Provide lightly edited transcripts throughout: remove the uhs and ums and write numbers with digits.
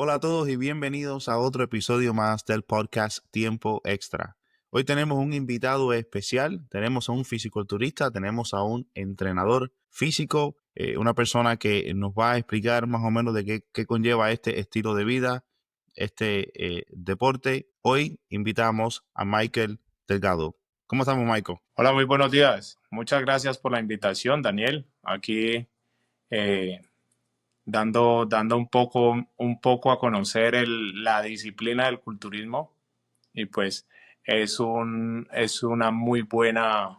Hola a todos y bienvenidos a otro episodio más del podcast Tiempo Extra. Hoy tenemos un invitado especial, tenemos a un fisiculturista, tenemos a un entrenador físico, una persona que nos va a explicar más o menos de qué conlleva este estilo de vida, este deporte. Hoy invitamos a Michael Delgado. ¿Cómo estamos, Michael? Hola, muy buenos días. Muchas gracias por la invitación, Daniel. Aquí eh, dando un poco a conocer la disciplina del culturismo y pues es una muy buena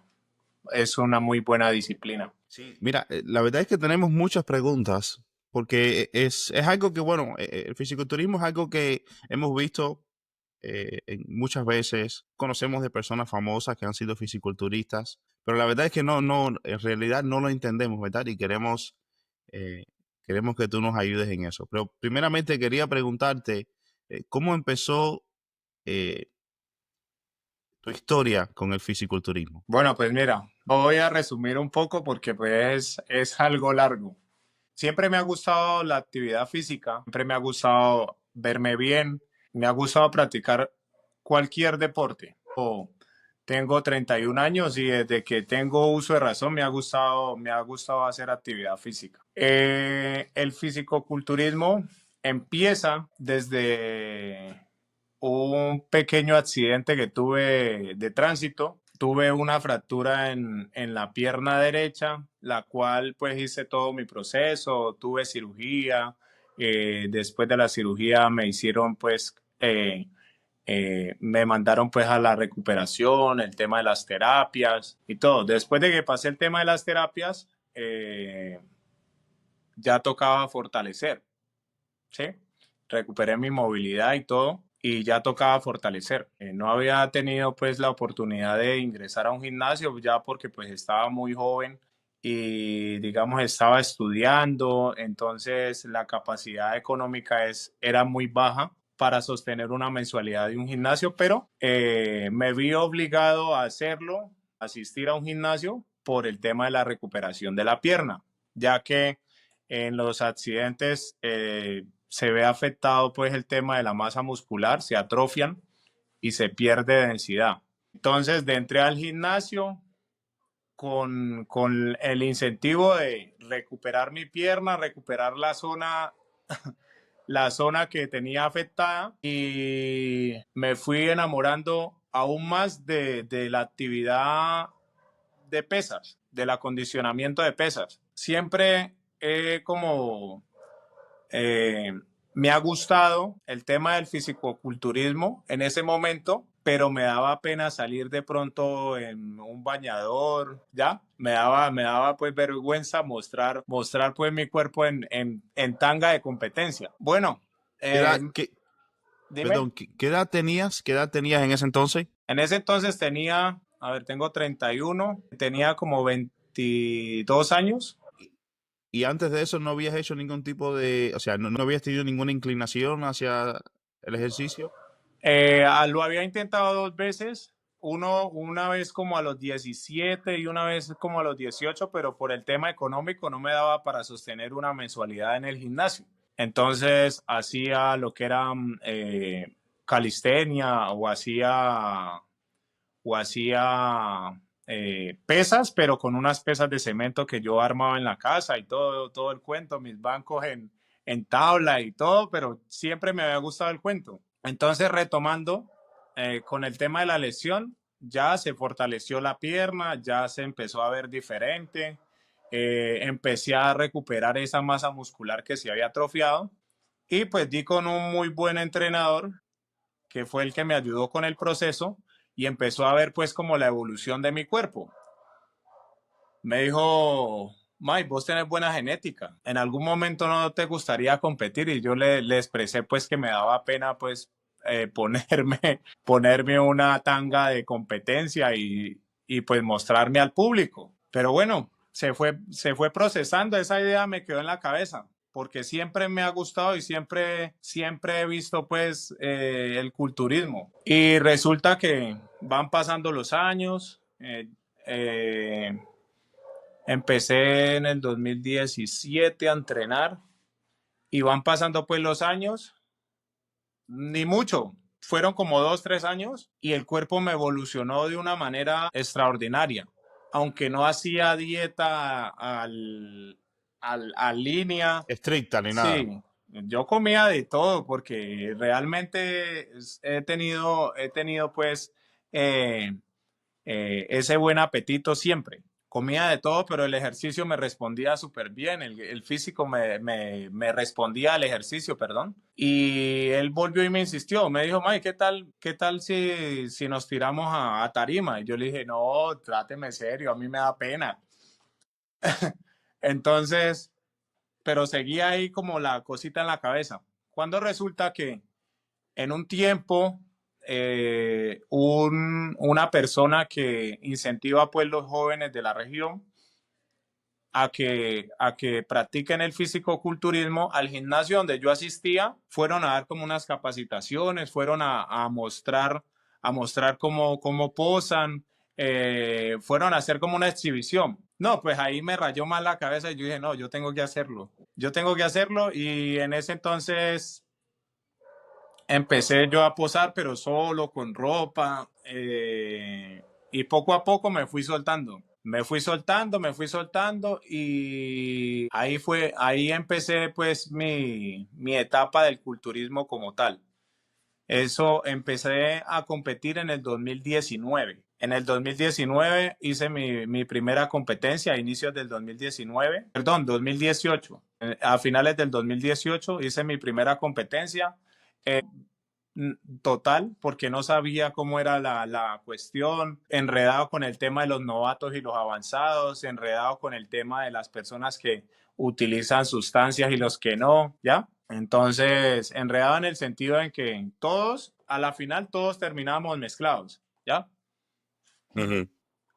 disciplina. Sí, mira, la verdad es que tenemos muchas preguntas porque es algo que, bueno, el fisiculturismo es algo que hemos visto muchas veces, conocemos de personas famosas que han sido fisiculturistas, pero la verdad es que en realidad no lo entendemos, ¿verdad? Y eh, queremos que tú nos ayudes en eso. Pero primeramente quería preguntarte, ¿cómo empezó eh, tu historia con el fisiculturismo? Bueno, pues mira, voy a resumir un poco porque pues es algo largo. Siempre me ha gustado la actividad física, siempre me ha gustado verme bien, me ha gustado practicar cualquier deporte. Tengo 31 años y desde que tengo uso de razón me ha gustado hacer actividad física. El fisicoculturismo empieza desde un pequeño accidente que tuve de tránsito. Tuve una fractura en la pierna derecha, la cual pues hice todo mi proceso, tuve cirugía. Después de la cirugía me hicieron pues me mandaron pues a la recuperación, el tema de las terapias y todo. Después de que pasé el tema de las terapias, ya tocaba fortalecer, ¿sí? Recuperé mi movilidad y todo y ya tocaba fortalecer. No había tenido pues la oportunidad de ingresar a un gimnasio ya porque pues estaba muy joven y digamos estaba estudiando, entonces la capacidad económica era muy baja para sostener una mensualidad de un gimnasio, pero me vi obligado a hacerlo, asistir a un gimnasio por el tema de la recuperación de la pierna, ya que en los accidentes se ve afectado pues el tema de la masa muscular, se atrofian y se pierde densidad. Entonces, entré al gimnasio con el incentivo de recuperar mi pierna, recuperar la zona que tenía afectada y me fui enamorando aún más de la actividad de pesas, del acondicionamiento de pesas. Siempre como eh, me ha gustado el tema del fisicoculturismo en ese momento, pero me daba pena salir de pronto en un bañador, ¿ya? Me daba pues vergüenza mostrar pues mi cuerpo en tanga de competencia. Bueno, ¿Qué eh, edad, qué- dime. perdón, qué edad tenías? ¿Qué edad tenías en ese entonces? En ese entonces tengo 31, tenía como 22 años. Y antes de eso no habías hecho ningún tipo o sea, no habías tenido ninguna inclinación hacia el ejercicio. Lo había intentado dos veces, una vez como a los 17 y una vez como a los 18, pero por el tema económico no me daba para sostener una mensualidad en el gimnasio. Entonces hacía lo que era calistenia o hacía pesas, pero con unas pesas de cemento que yo armaba en la casa y todo el cuento, mis bancos en tabla y todo, pero siempre me había gustado el cuento. Entonces, retomando con el tema de la lesión, ya se fortaleció la pierna, ya se empezó a ver diferente, empecé a recuperar esa masa muscular que se había atrofiado y pues di con un muy buen entrenador que fue el que me ayudó con el proceso y empezó a ver pues como la evolución de mi cuerpo. Me dijo, Mike, vos tenés buena genética, en algún momento no te gustaría competir y yo le expresé pues que me daba pena pues ponerme una tanga de competencia y pues mostrarme al público. Pero bueno, se fue procesando, esa idea me quedó en la cabeza porque siempre me ha gustado y siempre he visto pues el culturismo. Y resulta que van pasando los años, eh, empecé en el 2017 a entrenar y van pasando pues los años ni mucho. Fueron como 2, 3 años y el cuerpo me evolucionó de una manera extraordinaria. Aunque no hacía dieta a línea, Estricta ni nada. sí, yo comía de todo porque realmente he tenido pues eh, ese buen apetito siempre. Comía de todo, pero el ejercicio me respondía súper bien, el físico me respondía al ejercicio, perdón. Y él volvió y me insistió, me dijo, Mike, qué tal si nos tiramos a tarima? Y yo le dije, no, tráteme serio, a mí me da pena. Entonces, pero seguía ahí como la cosita en la cabeza. Cuando resulta que en un tiempo una persona que incentiva pues los jóvenes de la región a que practiquen el fisicoculturismo al gimnasio donde yo asistía, fueron a dar como unas capacitaciones, fueron a mostrar cómo posan, fueron a hacer como una exhibición. No, pues ahí me rayó más la cabeza y yo dije, no, yo tengo que hacerlo. Yo tengo que hacerlo y en ese entonces empecé yo a posar, pero solo, con ropa, y poco a poco me fui soltando. Me fui soltando y ahí empecé pues mi etapa del culturismo como tal. Eso empecé a competir en el 2019. En el 2019 hice mi primera competencia a inicios del 2019, perdón, 2018. A finales del 2018 hice mi primera competencia total, porque no sabía cómo era la cuestión, enredado con el tema de los novatos y los avanzados, enredado con el tema de las personas que utilizan sustancias y los que no, ¿ya? Entonces, enredado en el sentido en que todos, a la final, todos terminamos mezclados, ¿ya? Ujú.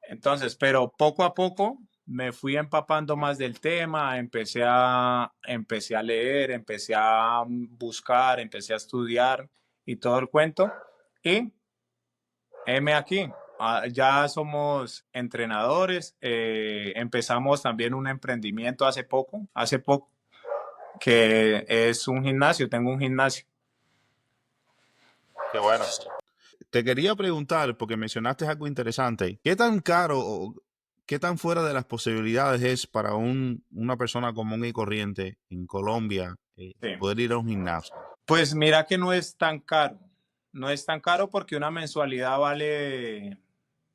Entonces, pero poco a poco me fui empapando más del tema, empecé a leer, empecé a buscar, empecé a estudiar y todo el cuento. Y heme aquí, ya somos entrenadores, empezamos también un emprendimiento hace poco, que es un gimnasio, tengo un gimnasio. Qué bueno. Te quería preguntar, porque mencionaste algo interesante, ¿qué tan caro o qué tan fuera de las posibilidades es para una persona común y corriente en Colombia Sí. poder ir a un gimnasio? Pues mira que no es tan caro. No es tan caro porque una mensualidad vale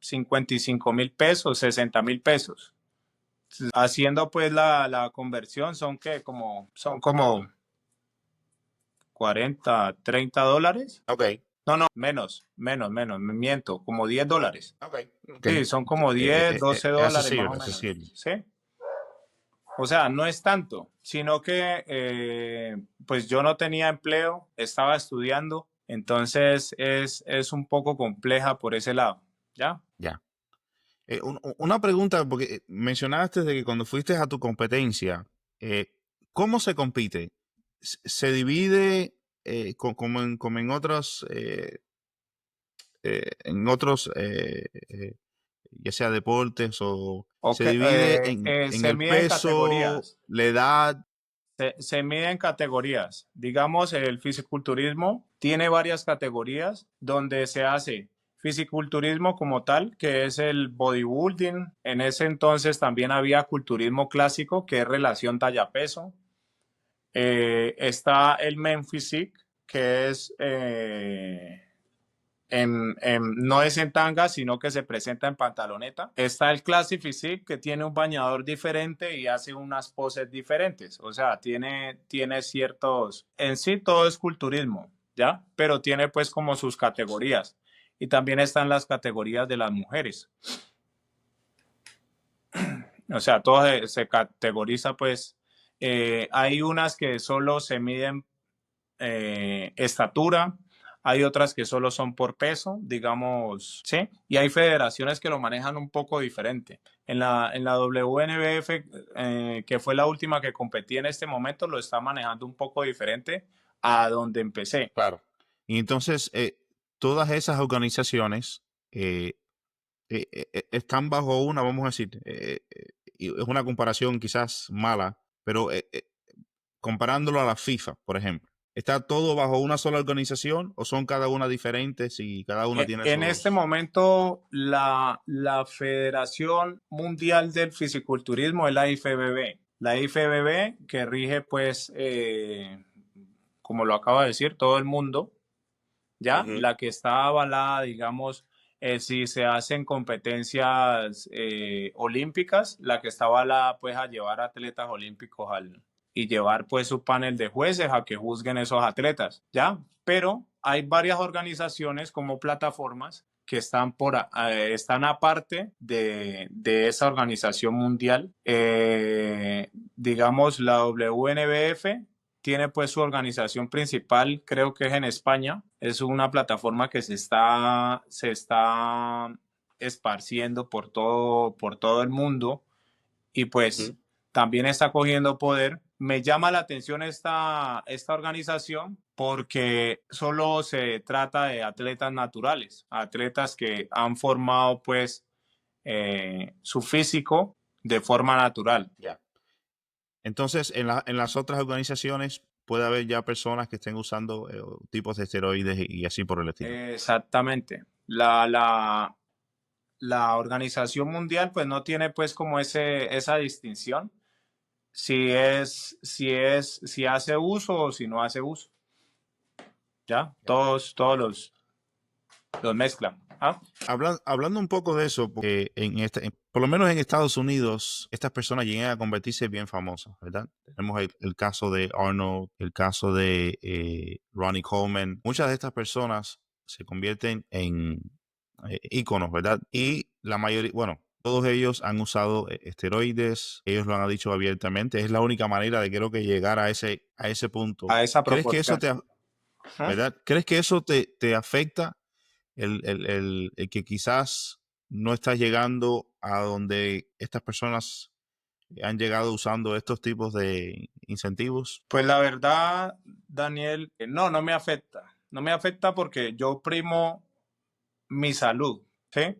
55.000 pesos, 60.000 pesos. Haciendo pues la conversión son como 40, 30 dólares. Ok, No, menos, me miento, como $10. ok, ok. Sí, son como 10, 12 Es dólares más accesible, o menos. accesible. Sí. O sea, no es tanto, sino que pues yo no tenía empleo, estaba estudiando, entonces es un poco compleja por ese lado, ¿ya? Ya. Una pregunta, porque mencionaste de que cuando fuiste a tu competencia, ¿cómo se compite? ¿Se divide como en otros ya sea deportes o se Ok, divide en se el mide en peso, categorías, la edad? se mide en categorías. Digamos, el fisiculturismo tiene varias categorías donde se hace fisiculturismo como tal, que es el bodybuilding. En ese entonces también había culturismo clásico, que es relación talla-peso. Está el Men Physique, que es no es en tanga, sino que se presenta en pantaloneta. Está el Classic Physique, que tiene un bañador diferente y hace unas poses diferentes. O sea, tiene ciertos... En sí todo es culturismo, ¿ya? Pero tiene pues como sus categorías. Y también están las categorías de las mujeres. O sea, todo se categoriza pues... hay unas que solo se miden estatura, hay otras que solo son por peso, digamos, ¿sí? Y hay federaciones que lo manejan un poco diferente. En la WNBF, que fue la última que competí en este momento, lo está manejando un poco diferente a donde empecé. Claro. Y entonces, todas esas organizaciones eh, están bajo una, vamos a decir, y es una comparación quizás mala, pero comparándolo a la FIFA, por ejemplo, ¿Está todo bajo una sola organización o son cada una diferentes y cada una tiene En este sus... momento, la Federación Mundial del Fisiculturismo es la IFBB. La IFBB que rige, pues, como lo acabo de decir, todo el mundo, ¿ya? La que está avalada, digamos, si se hacen competencias olímpicas, la que está avalada, pues, a llevar atletas olímpicos y llevar, pues, su panel de jueces a que juzguen esos atletas, ¿ya? Pero hay varias organizaciones como plataformas que están aparte de esa organización mundial. Digamos, la WNBF tiene pues su organización principal, creo que es en España. Es una plataforma que se está esparciendo por todo el mundo y pues también está cogiendo poder. Me llama la atención esta organización porque solo se trata de atletas naturales, atletas que han formado pues su físico de forma natural. Ya. Entonces, en las otras organizaciones puede haber ya personas que estén usando tipos de esteroides y así por el estilo. Exactamente. La Organización Mundial pues no tiene pues como esa distinción si hace uso o si no hace uso. ¿Ya? Todos los mezclan. ¿Ah? Hablando un poco de eso, porque por lo menos en Estados Unidos, estas personas llegan a convertirse bien famosas, ¿verdad? Tenemos el caso de Arnold, el caso de Ronnie Coleman. Muchas de estas personas se convierten en íconos, ¿verdad? Y la mayoría, bueno, todos ellos han usado esteroides, ellos lo han dicho abiertamente, es la única manera de creo que llegar a ese punto. A esa ¿Crees que eso proporción. ¿Ah? ¿verdad? ¿Crees que eso te afecta? El que quizás no estás llegando a donde estas personas han llegado usando estos tipos de incentivos. Pues la verdad, Daniel, no me afecta. No me afecta porque yo primo mi salud, ¿sí?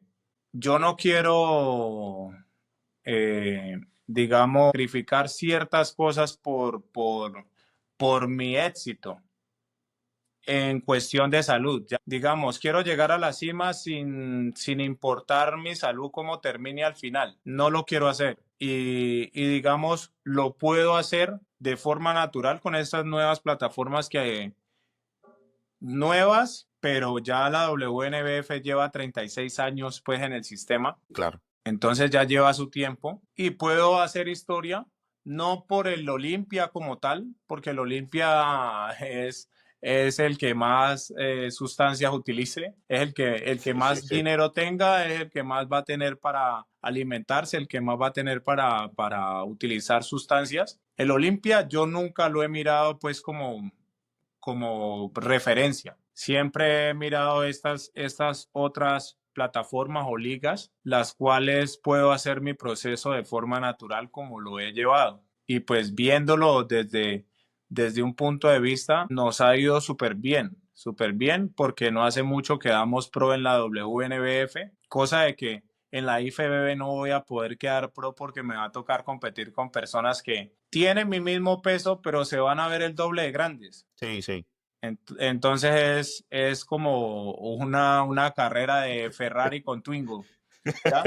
Yo no quiero, digamos, sacrificar ciertas cosas por mi éxito en cuestión de salud. Ya. Digamos, quiero llegar a la cima sin importar mi salud cómo termine al final. No lo quiero hacer. Digamos, lo puedo hacer de forma natural con estas nuevas plataformas nuevas, pero ya la WNBF lleva 36 años pues en el sistema. Claro. Entonces ya lleva su tiempo y puedo hacer historia, no por el Olimpia como tal, porque el Olimpia es el que más sustancias utilice, es el que Sí, sí, más sí. dinero tenga, es el que más va a tener para alimentarse, el que más va a tener para utilizar sustancias. El Olimpia yo nunca lo he mirado pues como referencia. Siempre he mirado estas otras plataformas o ligas, las cuales puedo hacer mi proceso de forma natural como lo he llevado. Y pues viéndolo desde un punto de vista, nos ha ido súper bien, porque no hace mucho quedamos pro en la WNBF, cosa de que en la IFBB no voy a poder quedar pro porque me va a tocar competir con personas que tienen mi mismo peso, pero se van a ver el doble de grandes. Sí, sí. Entonces es como una carrera de Ferrari con Twingo, ¿ya?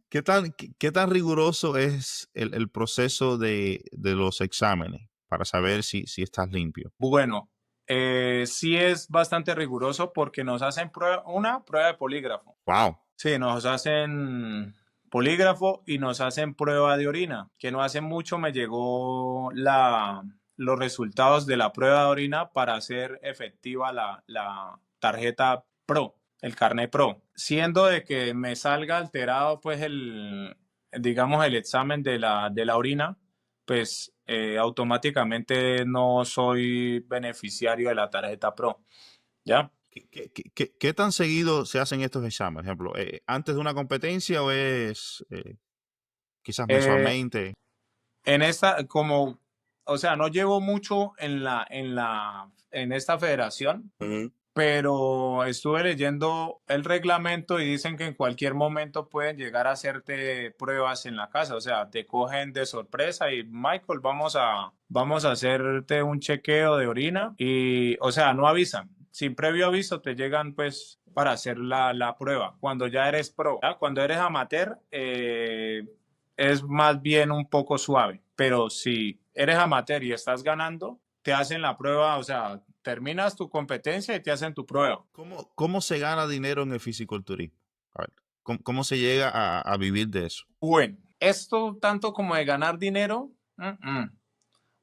¿Qué tan riguroso es el proceso de los exámenes para saber si estás limpio? Bueno, sí es bastante riguroso porque nos hacen una prueba de polígrafo. Wow. Sí, nos hacen polígrafo y nos hacen prueba de orina, que no hace mucho me llegó los resultados de la prueba de orina para hacer efectiva la tarjeta Pro, el carnet Pro. Siendo de que me salga alterado, pues digamos, el examen de la orina, pues automáticamente no soy beneficiario de la tarjeta Pro, ¿ya? ¿Qué tan seguido se hacen estos exámenes? Por ejemplo, ¿antes de una competencia o es quizás Eh, mensualmente? En esta, o sea, no llevo mucho en esta federación, Ujú. pero estuve leyendo el reglamento y dicen que en cualquier momento pueden llegar a hacerte pruebas en la casa, o sea, te cogen de sorpresa y Michael, vamos a hacerte un chequeo de orina y, o sea, no avisan, sin previo aviso te llegan pues para hacer la prueba, cuando ya eres pro, ¿ya? Cuando eres amateur es más bien un poco suave, pero si eres amateur y estás ganando, te hacen la prueba, o sea, terminas tu competencia y te hacen tu prueba. ¿Cómo se gana dinero en el fisiculturismo? A ver, ¿cómo se llega a vivir de eso? Bueno, esto tanto como de ganar dinero,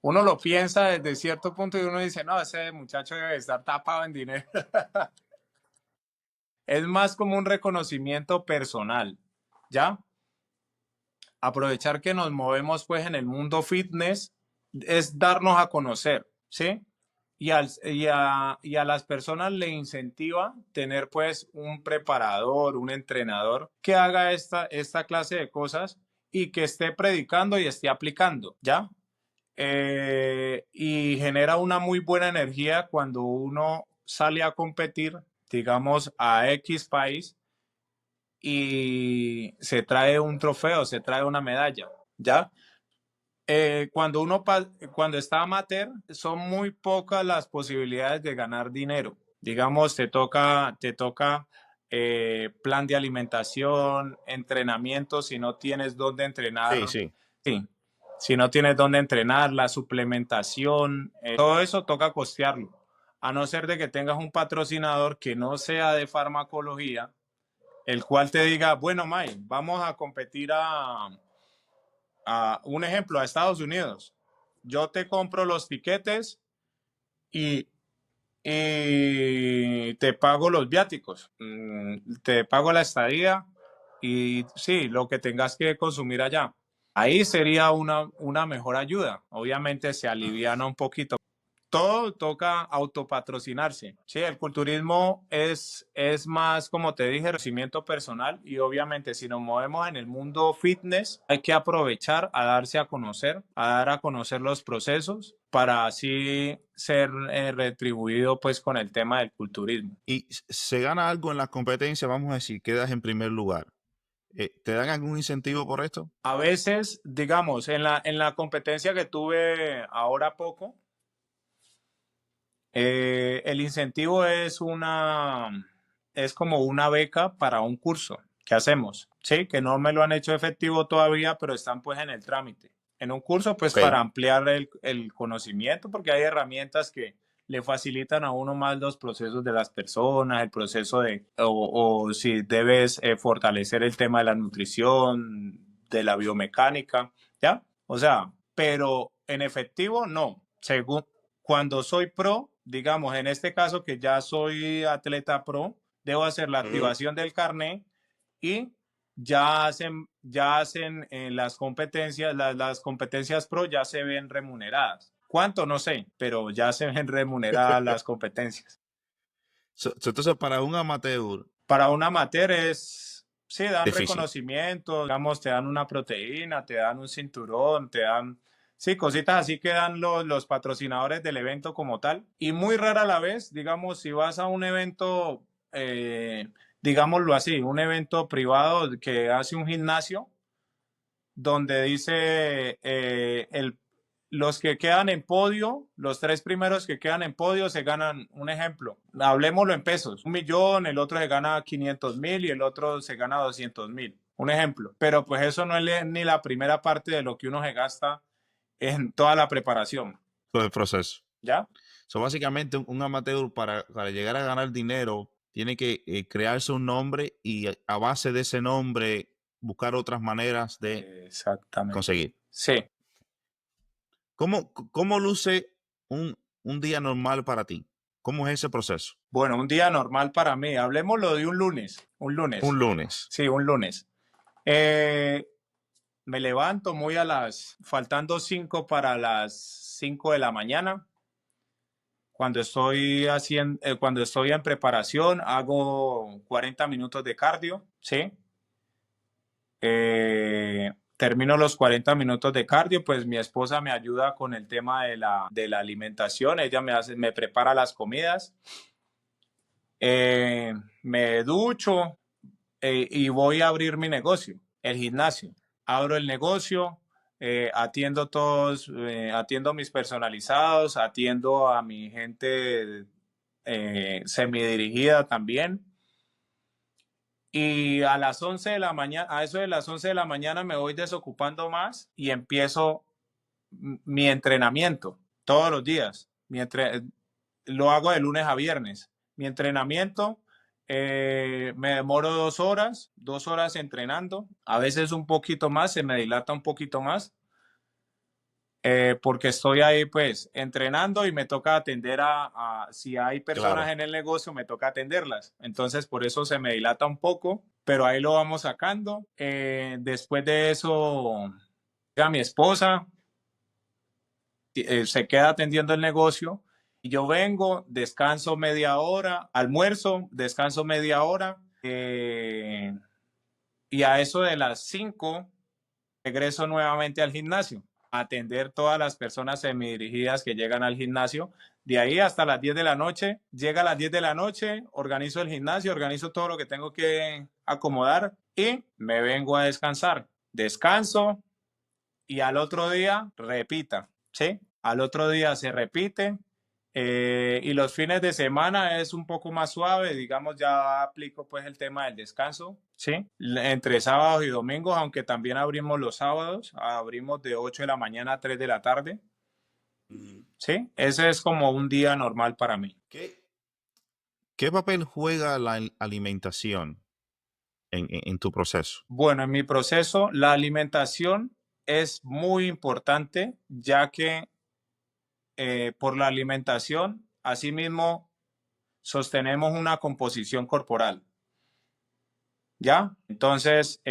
uno lo piensa desde cierto punto y uno dice, no, ese muchacho debe estar tapado en dinero. Es más como un reconocimiento personal, ¿ya? Aprovechar que nos movemos pues en el mundo fitness es darnos a conocer, ¿sí? Y a las personas le incentiva tener pues un preparador, un entrenador que haga esta clase de cosas y que esté predicando y esté aplicando, ¿ya? Y genera una muy buena energía cuando uno sale a competir, digamos, a X país y se trae un trofeo, se trae una medalla, ¿ya? Cuando está amateur, son muy pocas las posibilidades de ganar dinero. Digamos, te toca plan de alimentación, entrenamiento, si no tienes dónde entrenar, Sí, sí. sí, si no tienes dónde entrenar, la suplementación, todo eso toca costearlo. A no ser de que tengas un patrocinador que no sea de farmacología, el cual te diga, bueno, May, vamos a competir a un ejemplo, a Estados Unidos. Yo te compro los tiquetes y, y te pago los viáticos, te pago la estadía y sí, lo que tengas que consumir allá. Ahí sería una mejor ayuda. Obviamente se aliviana un poquito. Todo toca autopatrocinarse. Sí, el culturismo es más, como te dije, crecimiento personal y obviamente si nos movemos en el mundo fitness, hay que aprovechar a darse a conocer, a dar a conocer los procesos para así ser retribuido pues con el tema del culturismo. Y se gana algo en la competencia, vamos a decir, quedas en primer lugar. ¿Te dan algún incentivo por esto? A veces, digamos, en la competencia que tuve ahora poco, el incentivo es como una beca para un curso que hacemos, ¿sí? Que no me lo han hecho efectivo todavía, pero están pues en el trámite. En un curso pues Ok. para ampliar el conocimiento, porque hay herramientas que le facilitan a uno más los procesos de las personas, el proceso o si debes fortalecer el tema de la nutrición, de la biomecánica, ¿ya? O sea, pero en efectivo no. Según, cuando soy pro, digamos, en este caso que ya soy atleta pro, debo hacer la activación del carnet y ya hacen las competencias, las competencias pro ya se ven remuneradas. ¿Cuánto? No sé, pero ya se ven remuneradas las competencias. Entonces, para un amateur, Para un amateur sí, dan difícil. reconocimiento, digamos, te dan una proteína, te dan un cinturón, te dan, sí, cositas así que dan los patrocinadores del evento como tal. Y muy rara a la vez, digamos, si vas a un evento, digámoslo así, un evento privado que hace un gimnasio, donde dice los que quedan en podio, los tres primeros que quedan en podio se ganan, un ejemplo, hablemoslo en pesos, 1 millón, el otro se gana 500.000 y el otro se gana 200.000, un ejemplo. Pero pues eso no es ni la primera parte de lo que uno se gasta en toda la preparación, Todo el proceso. ¿ya? Básicamente, un amateur para llegar a ganar dinero tiene que crearse un nombre y a base de ese nombre buscar otras maneras de Exactamente. conseguir. Sí. ¿Cómo luce un día normal para ti? ¿Cómo es ese proceso? Bueno, un día normal para mí, hablemoslo de un lunes, Un lunes. sí, un lunes. Me levanto muy faltando 5 para las 5 de la mañana. Cuando estoy en preparación, hago 40 minutos de cardio, ¿sí? Termino los 40 minutos de cardio, pues mi esposa me ayuda con el tema de la alimentación. Ella me prepara las comidas. Me ducho y voy a abrir mi negocio, el gimnasio. Abro el negocio, atiendo todos, atiendo mis personalizados, atiendo a mi gente semidirigida también. Y a las 11 de la mañana, a eso de las 11 de la mañana me voy desocupando más y empiezo mi entrenamiento todos los días. Lo hago de lunes a viernes. Mi entrenamiento me demoro 2 horas entrenando, a veces un poquito más, se me dilata un poquito más, porque estoy ahí pues entrenando y me toca atender si hay personas Claro. en el negocio, me toca atenderlas. Entonces por eso se me dilata un poco, pero ahí lo vamos sacando. Después de eso, llega mi esposa, se queda atendiendo el negocio y yo vengo, descanso media hora, almuerzo, descanso media hora y a eso de las 5 regreso nuevamente al gimnasio a atender todas las personas semidirigidas que llegan al gimnasio. De ahí hasta las 10 de la noche, llega a las 10 de la noche, organizo el gimnasio, organizo todo lo que tengo que acomodar y me vengo a descansar. Descanso y al otro día repita, ¿sí? Al otro día se repite y los fines de semana es un poco más suave, digamos, ya aplico pues el tema del descanso, ¿sí? Entre sábados y domingos, aunque también abrimos los sábados, abrimos de 8 de la mañana a 3 de la tarde, ¿sí? Ese es como un día normal para mí. ¿Qué, qué papel juega la alimentación en tu proceso? Bueno, en mi proceso, la alimentación es muy importante, ya que por la alimentación, asimismo, sostenemos una composición corporal, ¿ya? Entonces,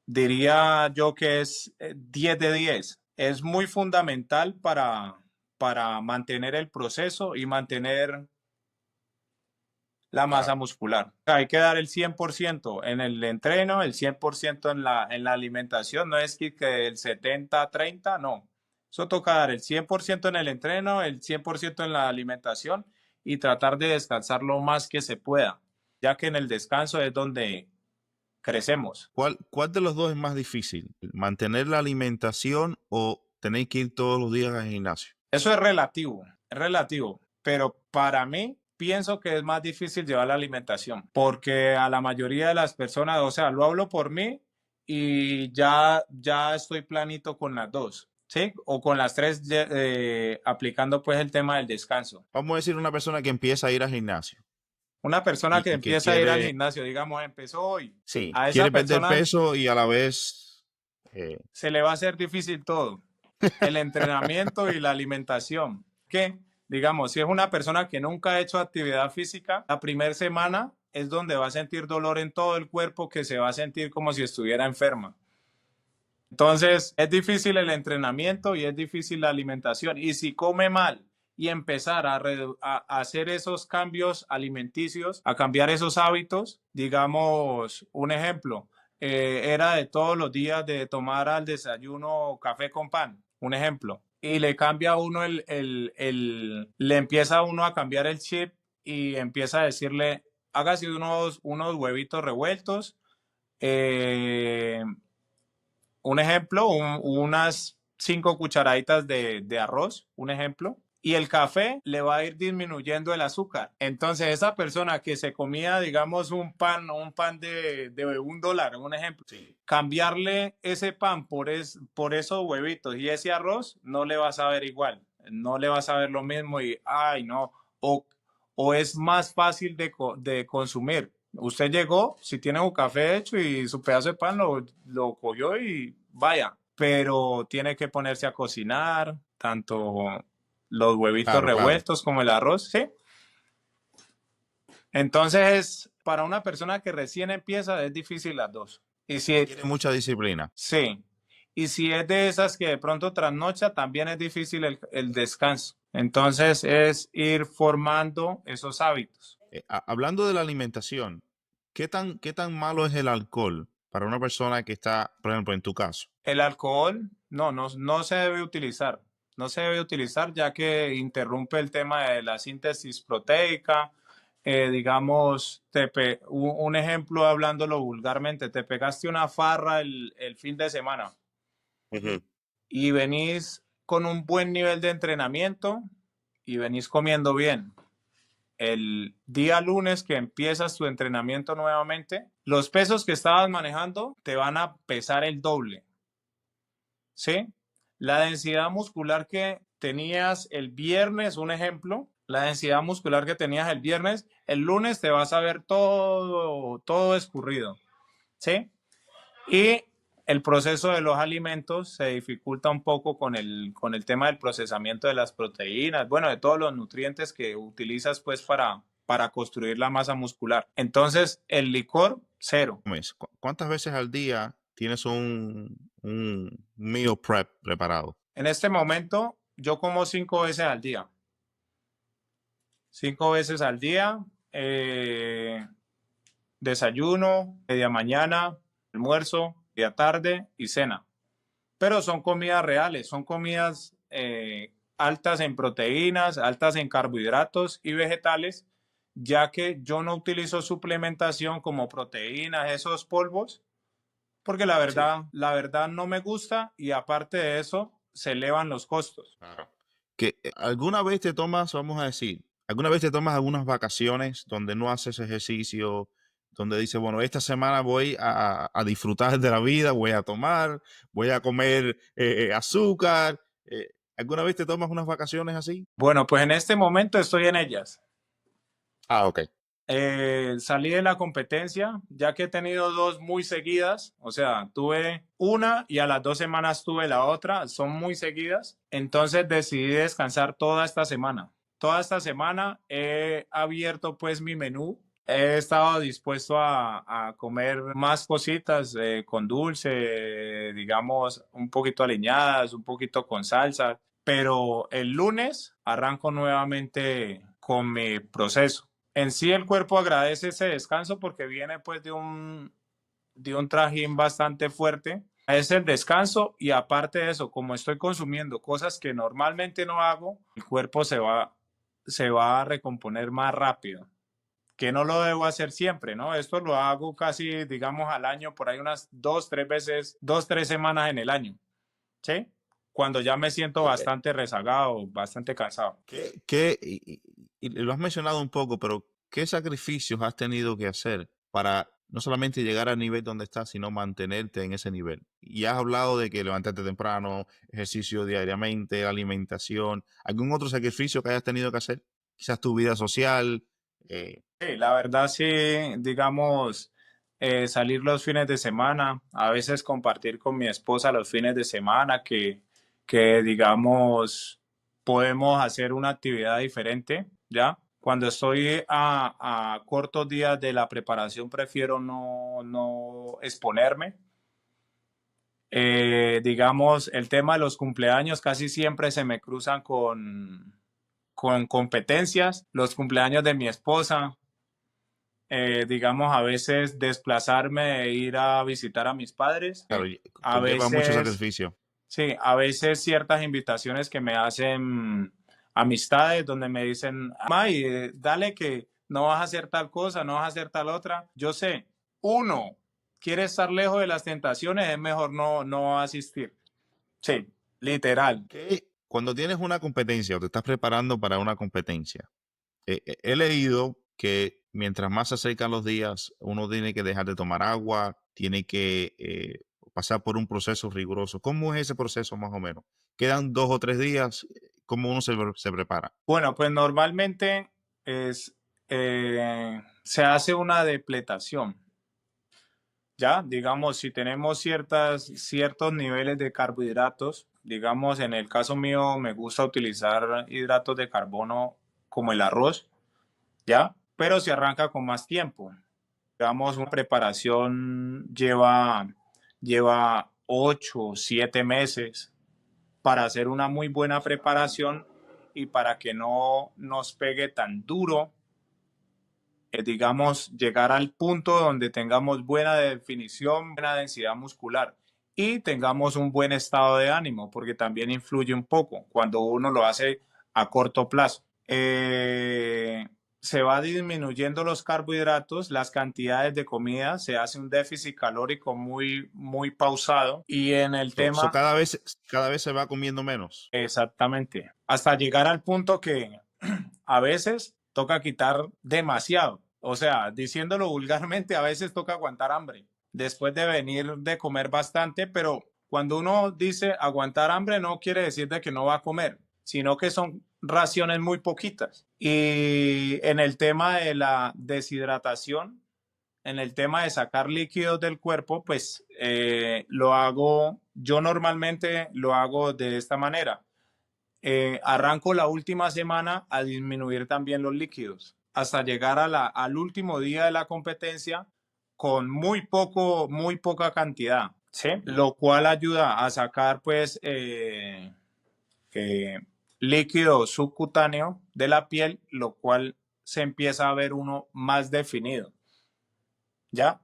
diría yo que es 10 de 10. Es muy fundamental para mantener el proceso y mantener la masa Claro. muscular. Hay que dar el 100% en el entreno, el 100% en la alimentación, no es que el 70-30, no. Eso toca dar el 100% en el entreno, el 100% en la alimentación y tratar de descansar lo más que se pueda, ya que en el descanso es donde crecemos. ¿Cuál de los dos es más difícil? ¿Mantener la alimentación o tener que ir todos los días al gimnasio? Eso es relativo, pero para mí pienso que es más difícil llevar la alimentación, porque a la mayoría de las personas, o sea, lo hablo por mí y ya estoy planito con las dos, ¿sí? O con las tres, aplicando pues el tema del descanso. Vamos a decir una persona que empieza a ir al gimnasio Una persona que y que empieza a ir al quiere, gimnasio, digamos, empezó hoy, sí, a esa quiere perder persona peso y a la vez, se le va a hacer difícil todo. El entrenamiento y la alimentación. Que, digamos, si es una persona que nunca ha hecho actividad física, la primera semana es donde va a sentir dolor en todo el cuerpo, que se va a sentir como si estuviera enferma. Entonces, es difícil el entrenamiento y es difícil la alimentación. Y si come mal y empezar a hacer esos cambios alimenticios, a cambiar esos hábitos, digamos, un ejemplo, era de todos los días de tomar al desayuno café con pan, un ejemplo, y le cambia a uno le empieza a uno a cambiar el chip y empieza a decirle, hágase unos huevitos revueltos, eh, un ejemplo, unas 5 cucharaditas de arroz, un ejemplo, y el café le va a ir disminuyendo el azúcar. Entonces, esa persona que se comía, digamos, un pan de $1, un ejemplo, sí, cambiarle ese pan por esos huevitos y ese arroz, no le va a saber igual, no le va a saber lo mismo y, ay, no, o es más fácil de consumir. Usted llegó, si tiene un café hecho y su pedazo de pan lo cogió y vaya, pero tiene que ponerse a cocinar, tanto los huevitos claro, claro. revueltos como el arroz, ¿sí? Entonces, para una persona que recién empieza, es difícil las dos. Y si, Tiene mucha disciplina. sí, y si es de esas que de pronto trasnocha, también es difícil el descanso. Entonces, es ir formando esos hábitos. Hablando de la alimentación, qué tan malo es el alcohol para una persona que está, por ejemplo, en tu caso? El alcohol, no se debe utilizar. No se debe utilizar ya que interrumpe el tema de la síntesis proteica, digamos, un ejemplo hablándolo vulgarmente, te pegaste una farra el fin de semana Ujú. y venís con un buen nivel de entrenamiento y venís comiendo bien. El día lunes que empiezas tu entrenamiento nuevamente, los pesos que estabas manejando te van a pesar el doble, ¿sí? La densidad muscular que tenías el viernes, un ejemplo, la densidad muscular que tenías el viernes, el lunes te vas a ver todo escurrido, ¿sí? Y el proceso de los alimentos se dificulta un poco con el tema del procesamiento de las proteínas, bueno, de todos los nutrientes que utilizas pues para construir la masa muscular. Entonces, el licor, cero. ¿Cuántas veces al día tienes un meal prep preparado? En este momento, yo como 5 veces al día. 5 veces al día, desayuno, media mañana, almuerzo, media tarde y cena. Pero son comidas reales, son comidas altas en proteínas, altas en carbohidratos y vegetales, ya que yo no utilizo suplementación como proteínas, esos polvos, porque Sí. la verdad no me gusta y aparte de eso se elevan los costos. Claro. Que alguna vez te tomas, vamos a decir, alguna vez te tomas algunas vacaciones donde no haces ejercicio, donde dices, bueno, esta semana voy a disfrutar de la vida, voy a tomar, voy a comer azúcar. ¿Alguna vez te tomas unas vacaciones así? Bueno, pues en este momento estoy en ellas. Ah, ok. Salí de la competencia ya que he tenido dos muy seguidas, o sea, tuve una y a las 2 semanas tuve la otra, son muy seguidas, entonces decidí descansar toda esta semana. Toda esta semana he abierto pues mi menú, he estado dispuesto a comer más cositas con dulce, digamos, un poquito aliñadas, un poquito con salsa, pero el lunes arranco nuevamente con mi proceso. En sí el cuerpo agradece ese descanso porque viene pues de un trajín bastante fuerte. Es el descanso y aparte de eso, como estoy consumiendo cosas que normalmente no hago, el cuerpo se va a recomponer más rápido, que no lo debo hacer siempre, ¿no? Esto lo hago casi, digamos, al año, por ahí unas 2, 3 veces, 2, 3 semanas en el año, ¿sí? Cuando ya me siento bastante rezagado, bastante cansado. Y lo has mencionado un poco, pero ¿qué sacrificios has tenido que hacer para no solamente llegar al nivel donde estás, sino mantenerte en ese nivel? Y has hablado de que levantarte temprano, ejercicio diariamente, alimentación. ¿Algún otro sacrificio que hayas tenido que hacer? Quizás tu vida social. eh, Sí, la verdad sí, digamos, salir los fines de semana, a veces compartir con mi esposa los fines de semana, que digamos, podemos hacer una actividad diferente, ¿ya? Cuando estoy a cortos días de la preparación, prefiero no exponerme. Digamos, el tema de los cumpleaños casi siempre se me cruzan con competencias, los cumpleaños de mi esposa, digamos, a veces desplazarme e ir a visitar a mis padres. claro, A conlleva mucho veces, sacrificio. sí, a veces ciertas invitaciones que me hacen amistades donde me dicen, May, dale que no vas a hacer tal cosa, no vas a hacer tal otra. Yo sé, uno, quiere estar lejos de las tentaciones, es mejor no asistir. Sí, literal. Cuando tienes una competencia o te estás preparando para una competencia, he leído que mientras más se acercan los días, uno tiene que dejar de tomar agua, tiene que pasar por un proceso riguroso. ¿Cómo es ese proceso más o menos? ¿Quedan 2 o 3 días? ¿Cómo uno se prepara? Bueno, pues normalmente se hace una depletación. Ya, digamos, si tenemos ciertos niveles de carbohidratos, digamos, en el caso mío me gusta utilizar hidratos de carbono como el arroz, ¿ya? Pero se arranca con más tiempo. Digamos, una preparación lleva 8 o 7 meses para hacer una muy buena preparación y para que no nos pegue tan duro, digamos, llegar al punto donde tengamos buena definición, buena densidad muscular y tengamos un buen estado de ánimo, porque también influye un poco cuando uno lo hace a corto plazo. se va disminuyendo los carbohidratos, las cantidades de comida, se hace un déficit calórico muy, muy pausado. Y en el tema, Cada vez se va comiendo menos. exactamente, hasta llegar al punto que a veces toca quitar demasiado. O sea, diciéndolo vulgarmente, a veces toca aguantar hambre después de venir de comer bastante, pero cuando uno dice aguantar hambre no quiere decir de que no va a comer, sino que son raciones muy poquitas. Y en el tema de la deshidratación, en el tema de sacar líquidos del cuerpo, pues lo hago, yo normalmente lo hago de esta manera. Arranco la última semana a disminuir también los líquidos hasta llegar al último día de la competencia con muy poca cantidad, ¿sí? Lo cual ayuda a sacar pues eh, líquido subcutáneo de la piel, lo cual se empieza a ver uno más definido, ¿ya?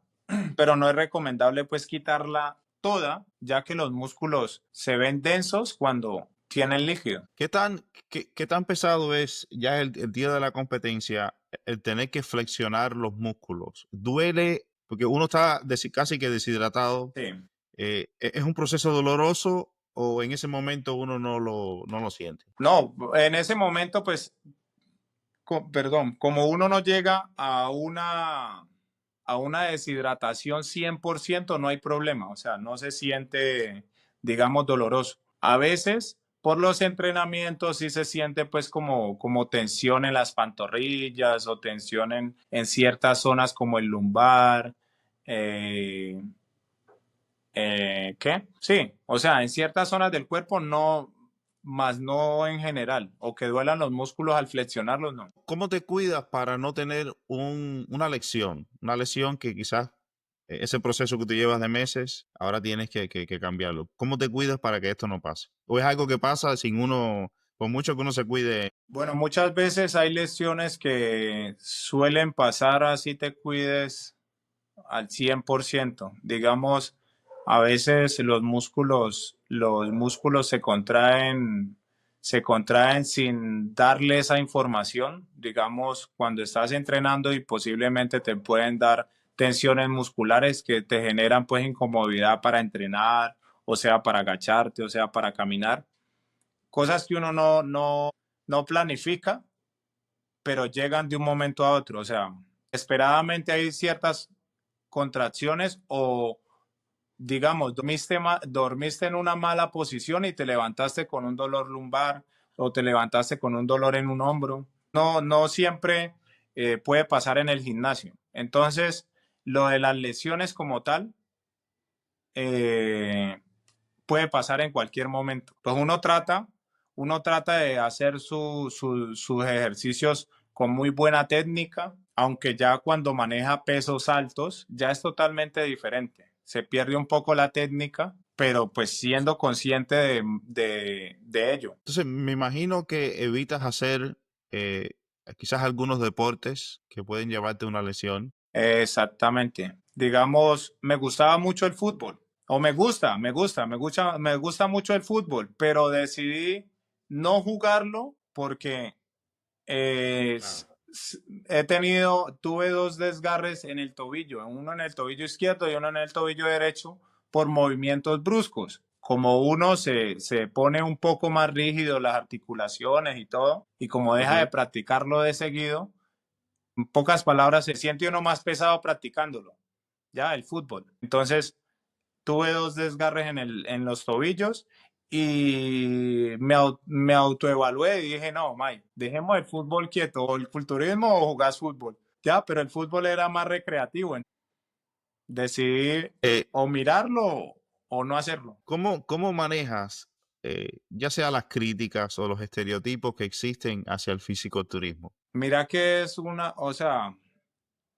Pero no es recomendable pues quitarla toda, ya que los músculos se ven densos cuando tienen líquido. Qué tan pesado es ya el día de la competencia el tener que flexionar los músculos? ¿Duele? Porque uno está casi que deshidratado. Sí. ¿Es un proceso doloroso o en ese momento uno no lo siente? No, en ese momento, pues, perdón, como uno no llega a una deshidratación 100%, no hay problema, o sea, no se siente, digamos, doloroso. A veces, por los entrenamientos, sí se siente pues como tensión en las pantorrillas o tensión en ciertas zonas como el lumbar. eh, ¿Qué? Sí, o sea, en ciertas zonas del cuerpo no, más no en general, o que duelan los músculos al flexionarlos, no. ¿Cómo te cuidas para no tener una lesión? Una lesión que quizás ese proceso que tú llevas de meses, ahora tienes que cambiarlo. ¿Cómo te cuidas para que esto no pase? ¿O es algo que pasa sin uno, por mucho que uno se cuide? Bueno, muchas veces hay lesiones que suelen pasar así te cuides al 100%. Digamos, a veces los músculos se contraen sin darle esa información. Digamos, cuando estás entrenando y posiblemente te pueden dar tensiones musculares que te generan pues incomodidad para entrenar, o sea, para agacharte, o sea, para caminar. Cosas que uno no planifica, pero llegan de un momento a otro. O sea, esperadamente hay ciertas contracciones o, digamos, dormiste en una mala posición y te levantaste con un dolor lumbar o te levantaste con un dolor en un hombro. No siempre puede pasar en el gimnasio. Entonces, lo de las lesiones como tal eh, puede pasar en cualquier momento. Pues uno trata de hacer sus ejercicios con muy buena técnica, aunque ya cuando maneja pesos altos ya es totalmente diferente. Se pierde un poco la técnica, pero pues siendo consciente de ello. Entonces, me imagino que evitas hacer eh, quizás algunos deportes que pueden llevarte a una lesión. Exactamente. Digamos, me gustaba mucho el fútbol, o me gusta mucho el fútbol, pero decidí no jugarlo porque eh, Claro. tuve dos desgarres en el tobillo, uno en el tobillo izquierdo y uno en el tobillo derecho por movimientos bruscos. Como uno se pone un poco más rígido las articulaciones y todo, y como deja de Ok. practicarlo de seguido, en pocas palabras, se siente uno más pesado practicándolo, ya, el fútbol. Entonces, tuve dos desgarres en los tobillos y me autoevalué y dije, no, Mike, dejemos el fútbol quieto, o el culturismo o jugás fútbol. Ya, pero el fútbol era más recreativo. Decidí Eh, o mirarlo o no hacerlo. cómo manejas ya sea las críticas o los estereotipos que existen hacia el fisicoturismo? Mira que es o sea,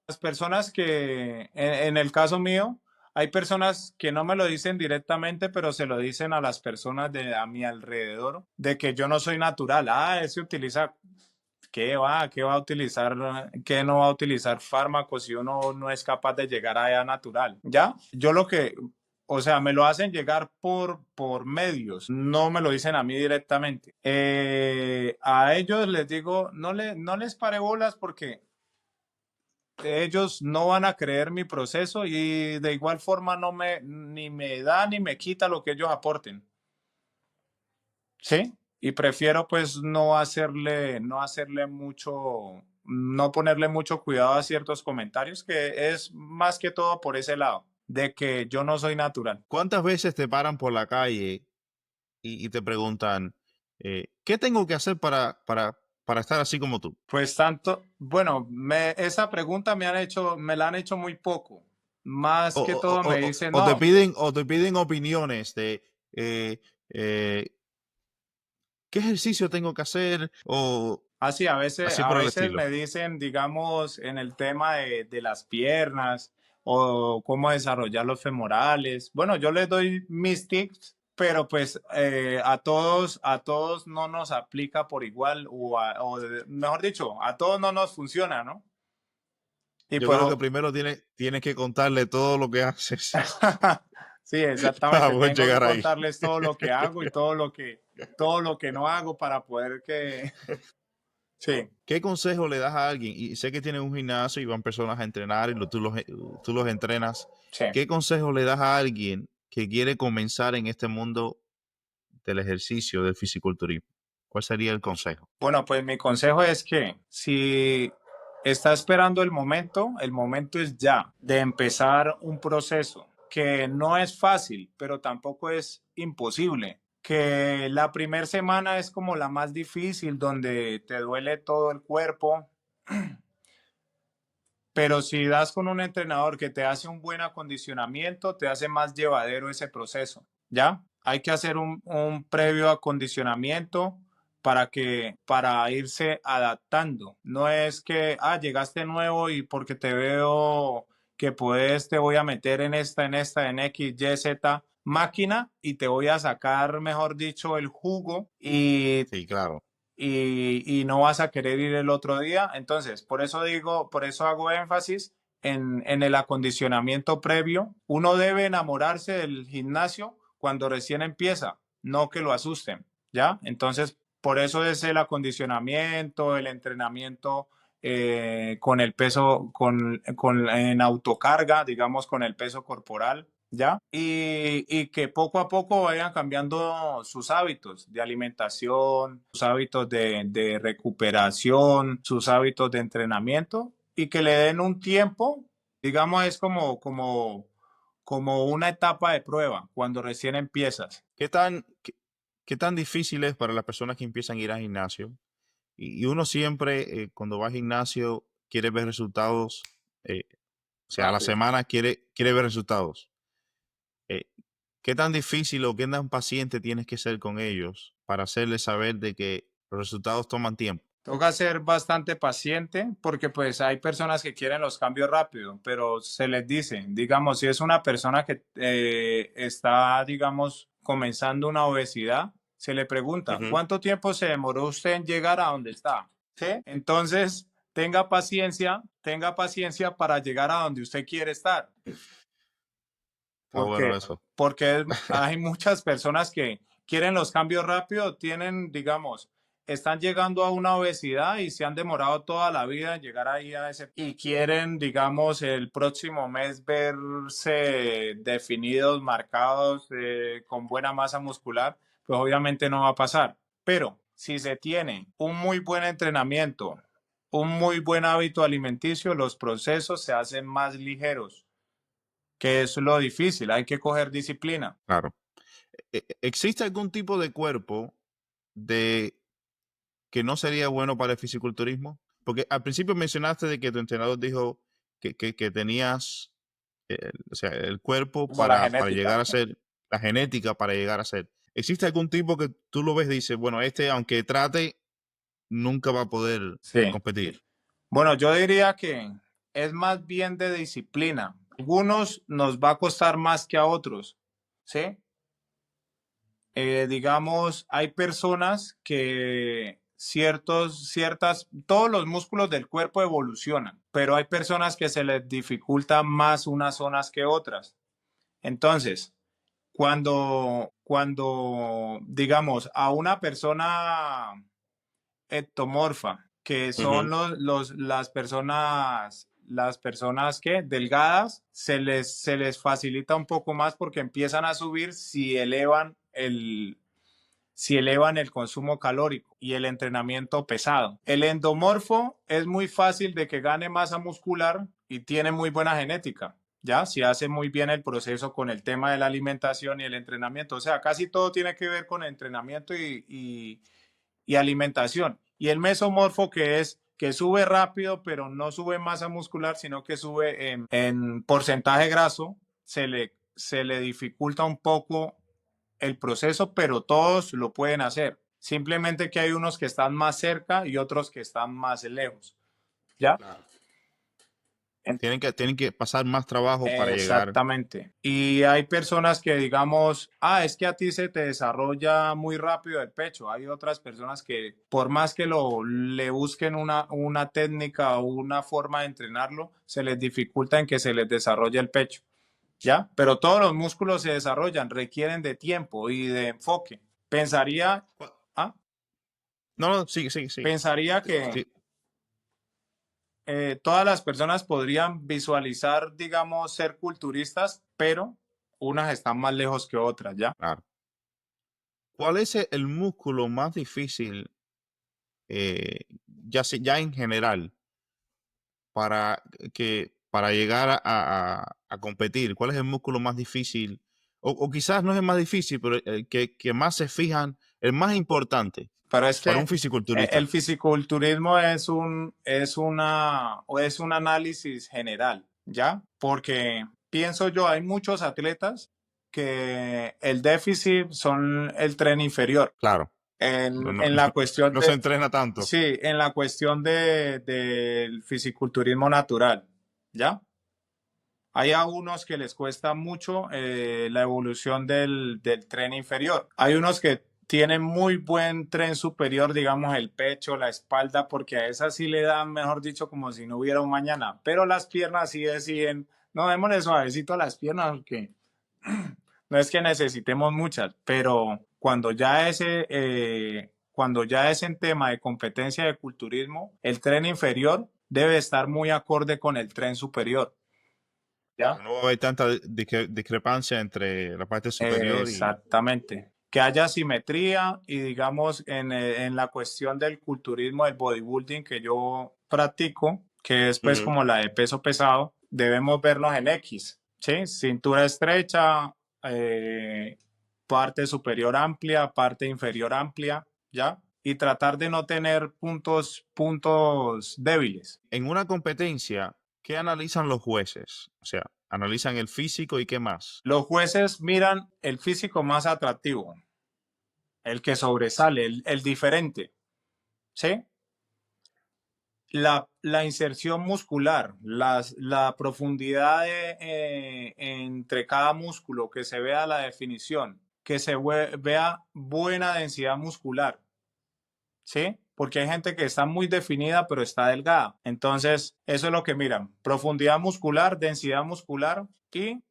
las personas en el caso mío, hay personas que no me lo dicen directamente, pero se lo dicen a las personas a mi alrededor, de que yo no soy natural. Ah, ese utiliza, qué va a utilizar, qué no va a utilizar fármacos si uno no es capaz de llegar allá natural? ¿Ya? Yo lo que o sea, me lo hacen llegar por medios, no me lo dicen a mí directamente. A ellos les digo, no les pare bolas porque ellos no van a creer mi proceso y de igual forma ni me da ni me quita lo que ellos aporten. ¿Sí? Y prefiero pues no hacerle mucho, no ponerle mucho cuidado a ciertos comentarios, que es más que todo por ese lado, de que yo no soy natural. ¿Cuántas veces te paran por la calle y te preguntan, ¿qué tengo que hacer para estar así como tú? Pues tanto, bueno, esa pregunta me la han hecho muy poco. Más O, que o- todo o- me o- dicen, o no, te piden opiniones de eh, eh, qué ejercicio tengo que hacer o así así a por el veces estilo. me dicen, digamos, en el tema de las piernas o cómo desarrollar los femorales. Bueno, yo les doy mis tips, pero pues a todos no nos aplica por igual mejor dicho, a todos no nos funciona, ¿no? Y Yo pues, creo que primero tienes que contarle todo lo que haces sí, para exactamente. poder Tengo que llegar ahí. contarles todo lo que hago y todo lo que no hago para poder que, sí. ¿Qué consejo le das a alguien? Y sé que tienes un gimnasio y van personas a entrenar y tú los entrenas. Sí. ¿Qué consejo le das a alguien que quiere comenzar en este mundo del ejercicio, del fisiculturismo? ¿Cuál sería el consejo? Bueno, pues mi consejo es que si está esperando el momento es ya de empezar un proceso que no es fácil, pero tampoco es imposible. Que la primera semana es como la más difícil, donde te duele todo el cuerpo, pero si das con un entrenador que te hace un buen acondicionamiento, te hace más llevadero ese proceso, ¿ya? Hay que hacer un previo acondicionamiento para irse adaptando. No es que, llegaste nuevo y porque te veo que puedes, te voy a meter en X, Y, Z máquina y te voy a sacar, mejor dicho, el jugo Sí, claro. y no vas a querer ir el otro día. Entonces, por eso hago énfasis en el acondicionamiento previo. Uno debe enamorarse del gimnasio cuando recién empieza, no que lo asusten, ¿ya? Entonces, por eso es el acondicionamiento, el entrenamiento con el peso, en autocarga, digamos, con el peso corporal. ¿Ya? Y que poco a poco vayan cambiando sus hábitos de alimentación, sus hábitos de recuperación, sus hábitos de entrenamiento y que le den un tiempo, digamos, es como una etapa de prueba cuando recién empiezas. ¿Qué tan difícil es para las personas que empiezan a ir al gimnasio? Y uno siempre, cuando va al gimnasio, quiere ver resultados, o sea, a la Rápido. semana quiere ver resultados. Eh, ¿Qué tan difícil o qué tan paciente tienes que ser con ellos para hacerles saber de que los resultados toman tiempo? Toca ser bastante paciente porque pues hay personas que quieren los cambios rápido, pero se les dice, digamos, si es una persona que está, digamos, comenzando una obesidad, se le pregunta, Ujú. ¿cuánto tiempo se demoró usted en llegar a donde está? ¿Sí? Entonces, tenga paciencia para llegar a donde usted quiere estar, Está bueno porque, eso. porque hay muchas personas que quieren los cambios rápido, tienen, digamos, están llegando a una obesidad y se han demorado toda la vida en llegar ahí a ese y quieren, digamos, el próximo mes verse definidos, marcados, con buena masa muscular, pues obviamente no va a pasar. Pero si se tiene un muy buen entrenamiento, un muy buen hábito alimenticio, los procesos se hacen más ligeros, que es lo difícil, hay que coger disciplina. Claro. ¿Existe algún tipo de cuerpo de que no sería bueno para el fisiculturismo? Porque al principio mencionaste de que tu entrenador dijo que tenías o sea, el cuerpo Como la para llegar genética. a ser, la genética para llegar a ser. ¿Existe algún tipo que tú lo ves y dices, bueno, este aunque trate, nunca va a poder Sí. competir? Bueno, yo diría que es más bien de disciplina. Algunos nos va a costar más que a otros, ¿sí? Digamos, hay personas que todos los músculos del cuerpo evolucionan, pero hay personas que se les dificulta más unas zonas que otras. Entonces, cuando, digamos, a una persona ectomorfa, que son Ujú. las personas que delgadas, se les facilita un poco más porque empiezan a subir si elevan el consumo calórico y el entrenamiento pesado. El endomorfo es muy fácil de que gane masa muscular y tiene muy buena genética. ¿Ya? Si hace muy bien el proceso con el tema de la alimentación y el entrenamiento. O sea, casi todo tiene que ver con entrenamiento y alimentación. Y el mesomorfo, que es que sube rápido, pero no sube masa muscular, sino que sube en porcentaje graso, se le dificulta un poco el proceso, pero todos lo pueden hacer. Simplemente que hay unos que están más cerca y otros que están más lejos. ¿Ya? Claro. Tienen que pasar más trabajo para llegar. Exactamente. Y hay personas que digamos, es que a ti se te desarrolla muy rápido el pecho. Hay otras personas que por más que le busquen una técnica o una forma de entrenarlo, se les dificulta en que se les desarrolle el pecho. ¿Ya? Pero todos los músculos se desarrollan, requieren de tiempo y de enfoque. Pensaría, ah, No, no, sigue, sigue, sigue. pensaría que Sí, todas las personas podrían visualizar, digamos, ser culturistas, pero unas están más lejos que otras, ¿ya? claro. ¿Cuál es el músculo más difícil, ya en general, para para llegar a competir? ¿Cuál es el músculo más difícil? O quizás no es el más difícil, pero el que más se fijan, el más importante Pero es para que un fisiculturista. el fisiculturismo es un análisis general, ¿ya? Porque pienso yo, hay muchos atletas que el déficit son el tren inferior. Claro, no, no, En la cuestión no se de, entrena tanto. sí, en la cuestión del fisiculturismo natural, ¿ya? Hay a unos que les cuesta mucho la evolución del tren inferior. Hay unos que tienen muy buen tren superior, digamos el pecho, la espalda, porque a esas sí le dan, mejor dicho, como si no hubiera un mañana. Pero las piernas sí deciden, no, démosle suavecito a las piernas, porque no es que necesitemos muchas, pero cuando ya es en tema de competencia de culturismo, el tren inferior debe estar muy acorde con el tren superior. ¿Ya? Claro, no va a haber tanta discrepancia entre la parte superior y... Exactamente. Que haya simetría y digamos en la cuestión del culturismo, del bodybuilding que yo practico, que es pues Ujú. como la de peso pesado, debemos vernos en X, ¿sí? Cintura estrecha, eh, parte superior amplia, parte inferior amplia, ¿ya? Y tratar de no tener puntos débiles. En una competencia, ¿qué analizan los jueces? O sea, analizan el físico y qué más. Los jueces miran el físico más atractivo, el que sobresale, el diferente, ¿sí? La inserción muscular, la profundidad entre cada músculo, que se vea la definición, que se vea buena densidad muscular, ¿sí? Porque hay gente que está muy definida pero está delgada. Entonces, eso es lo que miran. Profundidad muscular, densidad muscular y